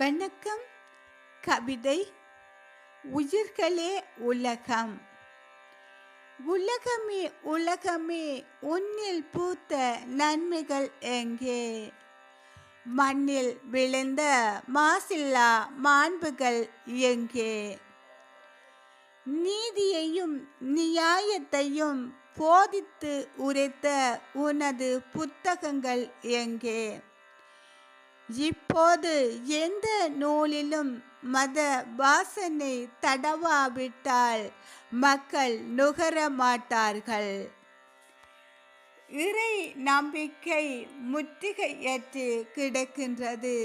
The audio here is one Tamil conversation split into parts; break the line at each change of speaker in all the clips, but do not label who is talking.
வணக்கம். கவிதை உயிர்களே உலகம். உலகமே உலகமே உன்னில் பூத்த நன்மைகள் எங்கே? மண்ணில் விளைந்த மாசில்லா மாண்புகள் எங்கே? நீதியையும் நியாயத்தையும் போதித்து உரைத்த உனது புத்தகங்கள் எங்கே? இப்போது எந்த நூலிலும் மத வாசனை தடவாவிட்டால் மக்கள் நுகர மாட்டார்கள். இறை நம்பிக்கை முற்றுகையற்று கிடக்கின்றது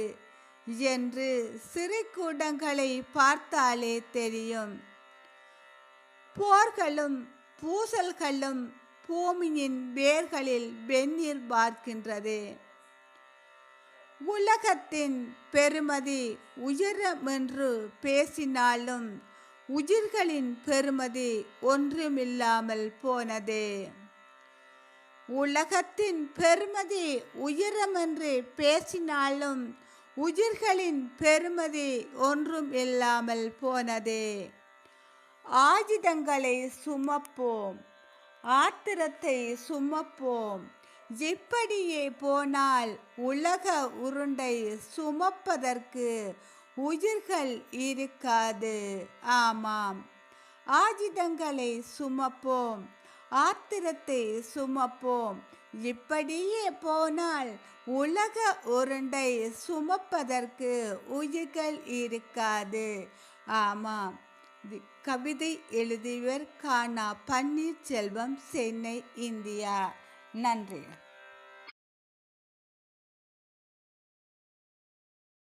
என்று சிறைக்கூடங்களை பார்த்தாலே தெரியும். போர்களும் பூசல்களும் பூமியின் வேர்களில் வெந்நீர் வார்க்கின்றது. உலகத்தின் பெருமதி உயரமென்று பேசினாலும் உயிர்களின் பெருமதி ஒன்றுமில்லாமல் போனது. உலகத்தின் பெருமதி உயரமென்று பேசினாலும் உயிர்களின் பெருமதி ஒன்றும் இல்லாமல் போனது. ஆயுதங்களை சுமப்போம், ஆத்திரத்தை சுமப்போம். இப்படியே போனால் உலக உருண்டை சுமப்பதற்கு உயிர்கள் இருக்காது. ஆமாம், ஆயுதங்களை சுமப்போம், ஆத்திரத்தை சுமப்போம். இப்படியே போனால் உலக உருண்டை சுமப்பதற்கு உயிர்கள் இருக்காது. ஆமாம். கவிதை எழுதியவர் கானா பன்னீர்செல்வம், சென்னை, இந்தியா. நன்றி.